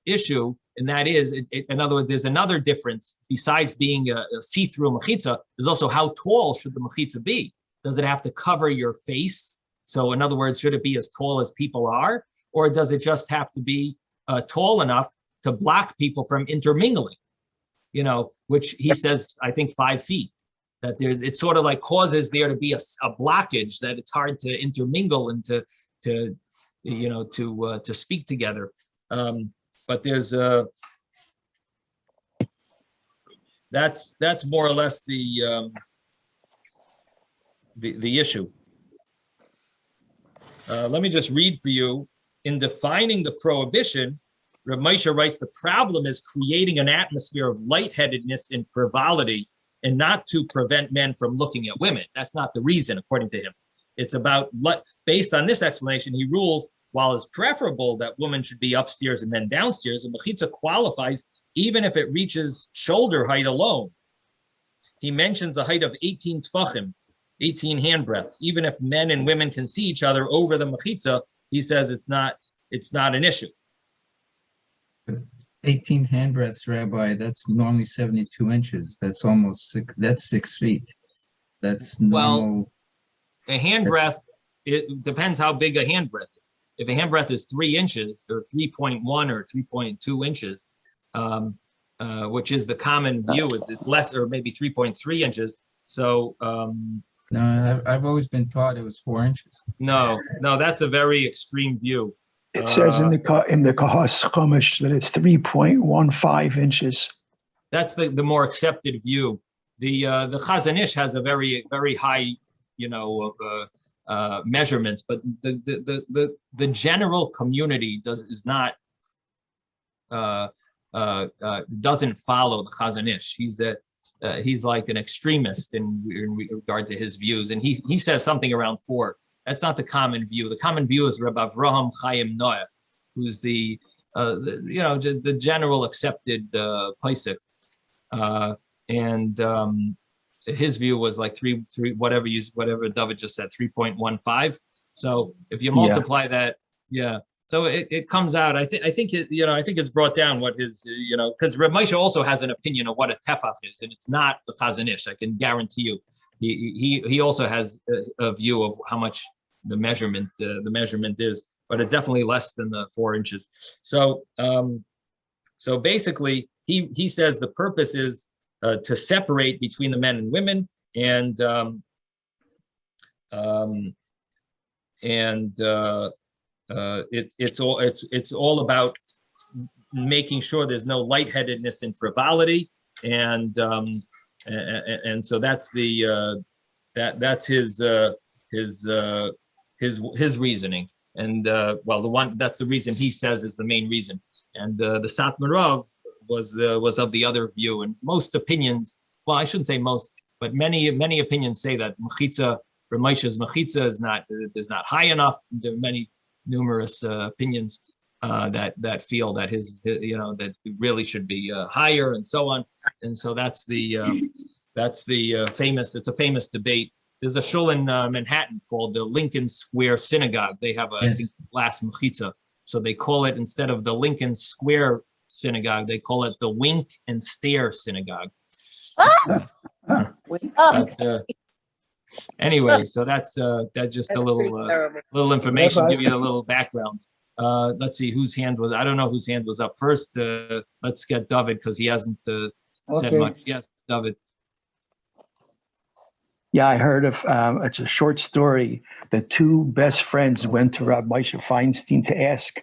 issue, and that is, in other words, there's another difference besides being a see-through mechitza. There's also how tall should the mechitza be? Does it have to cover your face? So in other words, should it be as tall as people are? Or does it just have to be tall enough to block people from intermingling? Which he says, I think 5 feet. That it sort of like causes there to be a blockage, that it's hard to intermingle and to speak together. But there's that's more or less the issue. Let me just read for you. In defining the prohibition, Reb Moshe writes, the problem is creating an atmosphere of lightheadedness and frivolity, and not to prevent men from looking at women. That's not the reason, according to him. It's about, based on this explanation, he rules, while it's preferable that women should be upstairs and men downstairs, a mechitza qualifies even if it reaches shoulder height alone. He mentions a height of 18 tfachim, 18 handbreadths. Even if men and women can see each other over the mechitza, he says it's not an issue. 18 handbreadths, Rabbi, that's normally 72 inches. That's almost 6 feet. That's normal. Well, a handbreadth, it depends how big a handbreadth is. If a handbreadth is 3 inches or 3.1 or 3.2 inches, which is the common view, it's less, or maybe 3.3 inches. So no, I've always been taught it was 4 inches. No, that's a very extreme view. It says in the Kahas Chumash that it's 3.15 inches. That's the more accepted view. The Chazon Ish has a very, very high, measurements, but the general community doesn't follow the Chazon Ish. he's like an extremist in regard to his views, and he says something around 4. That's not the common view. The common view is Rabbi Avraham Chaim Noah, who's the general accepted Paisik, and his view was like three whatever David just said, 3.15. So if you multiply that, so it comes out. I think it's brought down what his because Reb Moshe also has an opinion of what a tefach is, and it's not the Chazon Ish. I can guarantee you, he also has a view of how much the measurement is, but it's definitely less than the 4 inches. So basically, he says the purpose is to separate between the men and women, and it's all about making sure there's no lightheadedness and frivolity, and so that's that's his reasoning, and that's the reason he says is the main reason, and the Satmar Rav was of the other view, and most opinions, well, I shouldn't say most, but many opinions say that mechitza, Rav Moshe's mechitza is not high enough. There are numerous opinions that feel that that it really should be higher, and so on. And so that's the famous. It's a famous debate. There's a shul in Manhattan called the Lincoln Square Synagogue. They have I think glass mechitza, so they call it, instead of the Lincoln Square Synagogue, they call it the Wink and Stare Synagogue. Anyway, so that's just a little information, give you a little background. Let's see whose hand was. I don't know whose hand was up first. Let's get David, because he hasn't said much. Yes, David. Yeah, I heard of, it's a short story. The 2 best friends went to Rabbi Moshe Feinstein to ask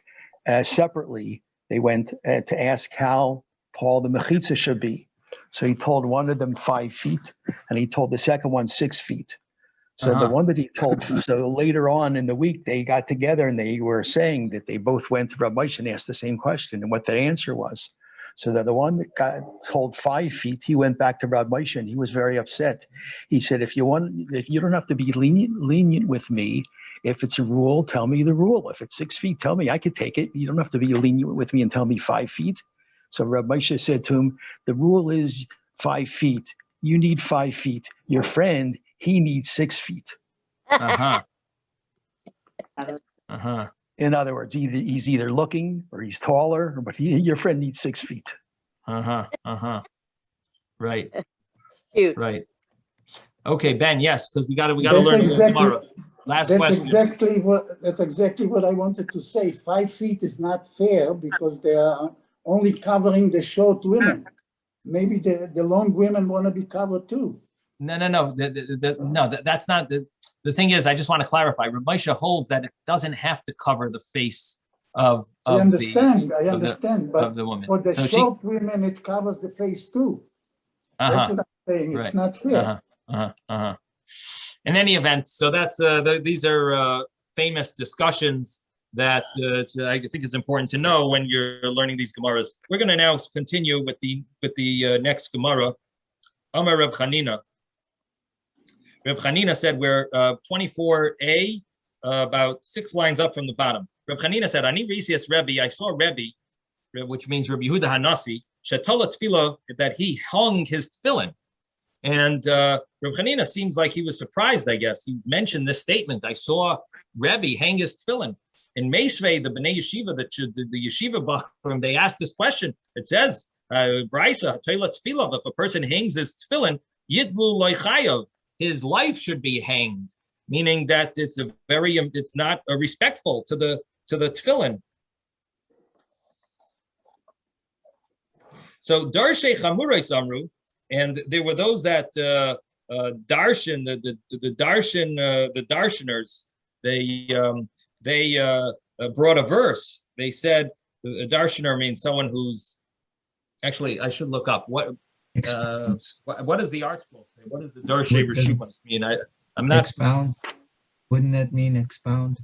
separately. They went to ask how tall the mechitza should be. So he told one of them 5 feet, and he told the second one 6 feet. So the one that he told, so later on in the week, they got together and they were saying that they both went to Rabbi Moshe and asked the same question and what the answer was. So the one that got told 5 feet, he went back to Rabbi Moshe and he was very upset. He said, if you don't have to be lenient with me. If it's a rule, tell me the rule. If it's 6 feet, tell me I could take it. You don't have to be lenient with me and tell me 5 feet. So Rabbi Moshe said to him, the rule is 5 feet. You need 5 feet. Your friend, he needs 6 feet. In other words, he's either looking or he's taller, but your friend needs 6 feet. Right. Cute. Right. Okay, Ben. Yes, because we got to learn tomorrow. Last question. That's exactly what I wanted to say. 5 feet is not fair because they are only covering the short women. Maybe the long women want to be covered too. No. That's not the thing. Is, I just want to clarify. Rav Moshe holds that it doesn't have to cover the face of I understand, of the woman. For the short women, it covers the face too. That's what I'm saying. It's not fair. In any event, so that's these are famous discussions that I think is important to know when you're learning these Gemaras. We're going to now continue with the next Gemara. Amar Reb Chanina. Reb Chanina said we're 24a, about 6 lines up from the bottom. Reb Chanina said, Ani Risias Rebbe, I saw Rebbe, which means Rabbi Yehuda Hanasi, Shetola Tfilov, that he hung his tefillin. And Reb Chanina seems like he was surprised, I guess. He mentioned this statement, I saw Rebbe hang his tefillin. In Meisvei, the Bnei Yeshiva, the Yeshiva Bachrim, they asked this question. It says, Braisa, Toila Tfilov, if a person hangs his tefillin, Yitbu Loichayav, his life should be hanged, meaning that it's not respectful to the tefillin. So Darshei Chamurai Samru, and there were those that darshan, the darshaners, they brought a verse. They said a darshaner means someone who's actually, I should look up what does the art scroll say? What does the Darshei Rishumas mean? I'm not expound. Wouldn't that mean expound?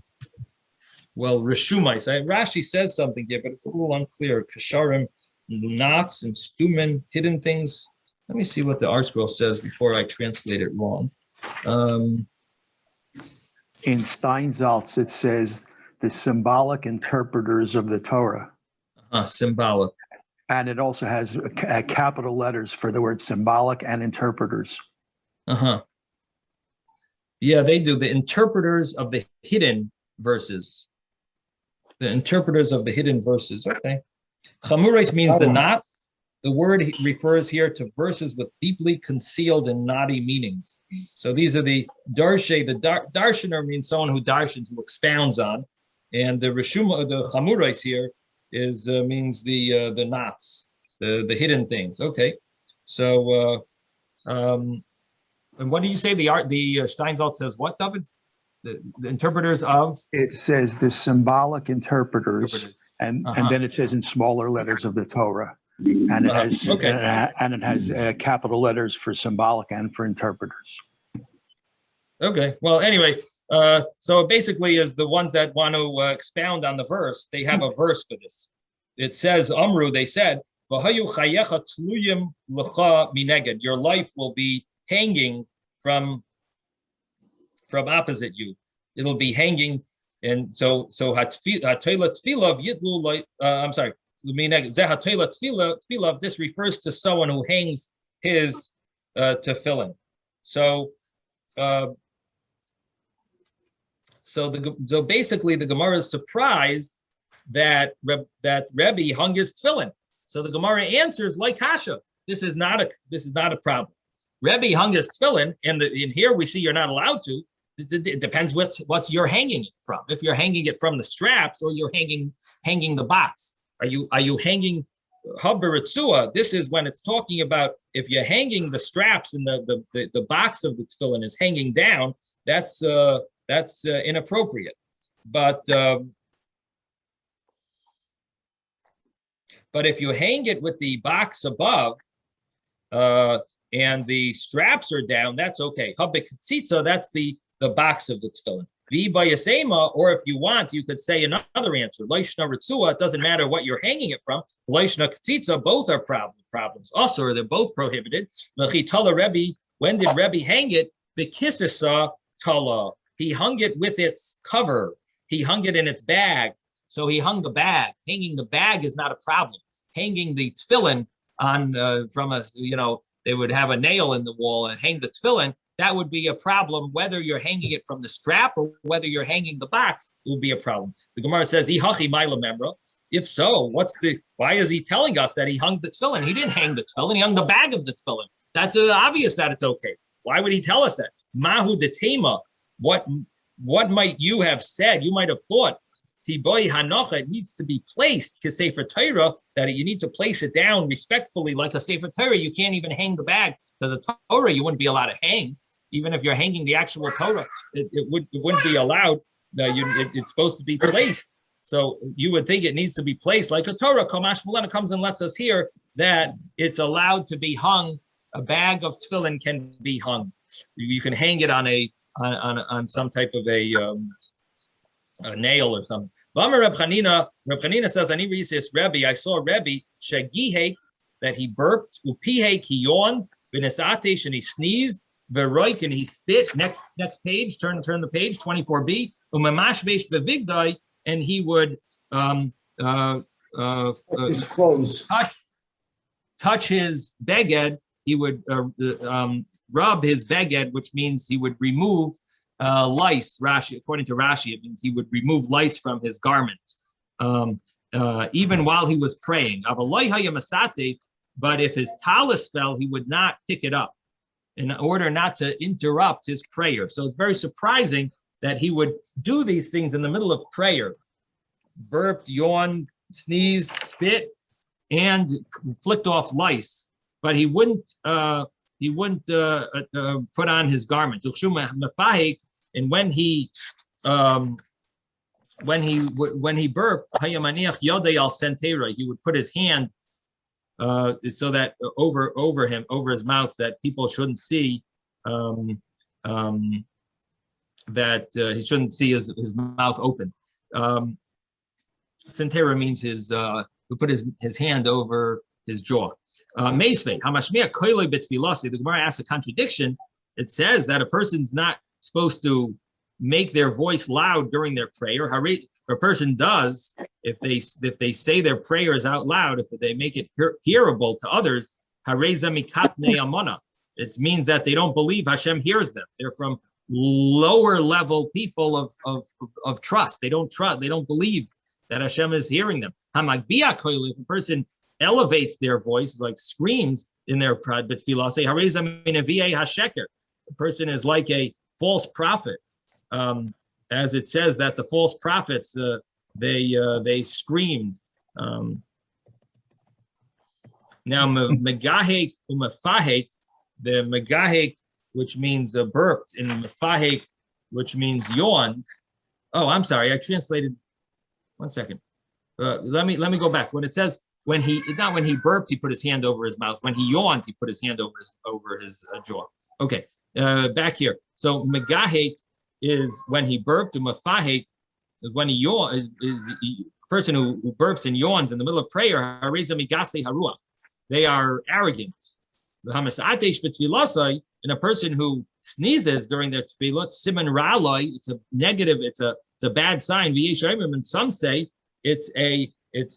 Well, Rishumais. Rashi says something here, but it's a little unclear. Kasharim, knots and stumen, hidden things. Let me see what the art scroll says before I translate it wrong. In Steinsaltz, it says the symbolic interpreters of the Torah. Symbolic. And it also has capital letters for the word symbolic and interpreters. Yeah, they do. The interpreters of the hidden verses. The interpreters of the hidden verses. Okay. Chamurais means the knots. The word refers here to verses with deeply concealed and knotty meanings. So these are the darshe. The darshaner means someone who darshans, who expounds on, and the rishuma, the chamurais here is means the knots, the hidden things. Okay, so and what do you say? The Steinsaltz says what, David? The interpreters of. It says the symbolic interpreters. And then it says in smaller letters of the Torah. And it has capital letters for symbolic and for interpreters. Okay. Well, anyway, so it basically is the ones that want to expound on the verse. They have a verse for this. It says, Amru, they said, your life will be hanging from opposite you. It'll be hanging. And so I'm sorry. This refers to someone who hangs his tefillin. So basically the Gemara is surprised that Rebbe hung his tefillin. So the Gemara answers like Kasha. This is not a problem. Rebbe hung his tefillin, and in here we see you're not allowed to. It depends what you're hanging it from. If you're hanging it from the straps or you're hanging the box. Are you hanging habberitzua? This is when it's talking about if you're hanging the straps and the box of the tefillin is hanging down. That's inappropriate. But if you hang it with the box above and the straps are down, that's okay. Habberitzitza, that's the box of the tefillin. Or if you want, you could say another answer. Leishna ritzua, it doesn't matter what you're hanging it from. Leishna ktsitza, both are problems. Also, they're both prohibited. Rebbe, when did Rebbe hang it? Bekisisa tala. He hung it with its cover. He hung it in its bag. So he hung the bag. Hanging the bag is not a problem. Hanging the tefillin on they would have a nail in the wall and hang the tefillin. That would be a problem. Whether you're hanging it from the strap or whether you're hanging the box will be a problem. The Gemara says, if so, why is he telling us that he hung the tefillin? He didn't hang the tefillin, he hung the bag of the tefillin. That's obvious that it's okay. Why would he tell us that? Mahu de tema. What might you have said? You might have thought, Tiboy Hanocha, it needs to be placed, Sefer Torah, that you need to place it down respectfully, like a Sefer Torah. You can't even hang the bag. There's a Torah you wouldn't be allowed to hang. Even if you're hanging the actual Torah, it wouldn't be allowed. It's supposed to be placed. So you would think it needs to be placed like a Torah. Kamash Malena comes and lets us hear that it's allowed to be hung. A bag of tefillin can be hung. You can hang it on some type of a nail or something. Reb Chanina says, "Ani risis Rebbe. I saw Rebbe shagihek, that he burped, upihek, he yawned, v'nesatesh, and he sneezed, v'roik, and he spit." Next page. Turn the page. 24b. Umamashbesh bevigdai, and he would touch his beged. He would rub his beged, which means he would remove lice. Rashi, according to Rashi, it means he would remove lice from his garment, even while he was praying. But if his talus fell, he would not pick it up in order not to interrupt his prayer. So it's very surprising that he would do these things in the middle of prayer: burped, yawned, sneezed, spit, and flicked off lice. But he wouldn't put on his garment. And when he burped, he would put his hand so that over his mouth, that people shouldn't see, that he shouldn't see his mouth open. Sentera means he put his hand over his jaw. Meisvei, Hamashmiya Koiloi B'Tfilasi. The Gemara asks a contradiction. It says that a person's not supposed to make their voice loud during their prayer. If a person does, if they say their prayers out loud, if they make it hearable to others, it means that they don't believe Hashem hears them. They're from lower level people of trust. They don't trust. They don't believe that Hashem is hearing them. If a person elevates their voice, like screams in their tefillah, say the person is like a false prophet, as it says that the false prophets they screamed. Now megahek umafahek, the megahek, which means burped, and mafahek, which means yawned. Oh, I'm sorry, I translated. One second. Let me go back. When it says when he burped, he put his hand over his mouth. When he yawned, he put his hand over his jaw. Okay, back here. So megahek is when he burped, and mafahek is when he yawns. Is a person who burps and yawns in the middle of prayer. They are arrogant. And a person who sneezes during their tefillah, siman ra'aloi, it's a negative, it's a bad sign. And some say it's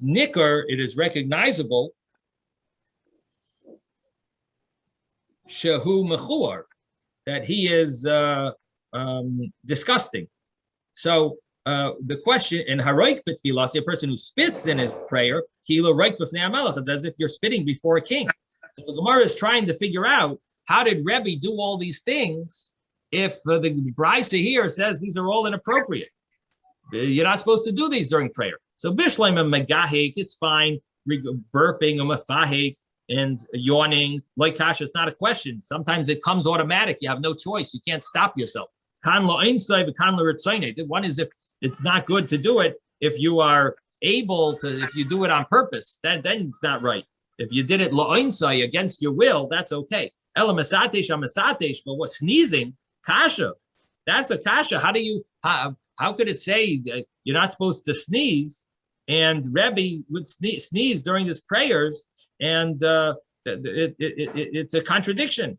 nicker, it is recognizable. Shehu mechur, that he is disgusting. So the question in haroik b'tfilas, a person who spits in his prayer, kilo roik b'fnei hamelech, it's as if you're spitting before a king. So the Gemara is trying to figure out, how did Rebbe do all these things if the Brisa here says these are all inappropriate? You're not supposed to do these during prayer. So bishleim and megahek, it's fine. Burping and mafahek and yawning, like kasha, it's not a question. Sometimes it comes automatic. You have no choice. You can't stop yourself. One is if it's not good to do it. If you are able to, if you do it on purpose, then it's not right. If you did it la'oinsai, against your will, that's okay. Ela masatesh amasatesh, but what, sneezing, kasha, that's a kasha. How could it say you're not supposed to sneeze? And Rebbe would sneeze during his prayers, and it's a contradiction.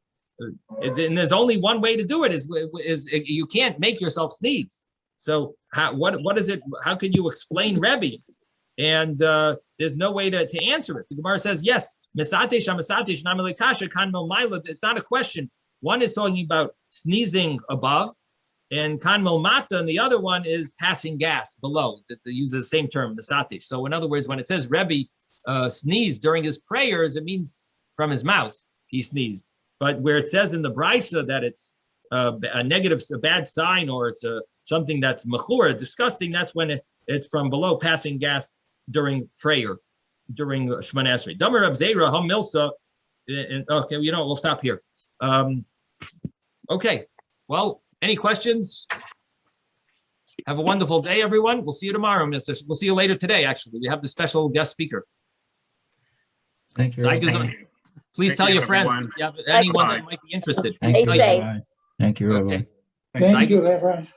And there's only one way to do it is you can't make yourself sneeze. So what is it? How can you explain Rebbe? And there's no way to answer it. The Gemara says, yes, it's not a question. One is talking about sneezing above, and kanmel mata, and the other one is passing gas below. That uses the same term, misatish. So in other words, when it says Rebbe sneezed during his prayers, it means from his mouth he sneezed. But where it says in the Brisa that it's a negative, a bad sign, or it's something that's mechura, disgusting, that's when it's from below, passing gas during prayer, during Shemana Esrei. Damar Rab Zeira Ham Milsa. Okay, we'll stop here. Okay, well, any questions? Have a wonderful day, everyone. We'll see you tomorrow. We'll see you later today, actually. We have the special guest speaker. Thank you. Please tell your friends if you have anyone that might be interested. Thank you. Stay safe. Thank you, Rabbi. Okay. Thank you, Reverend.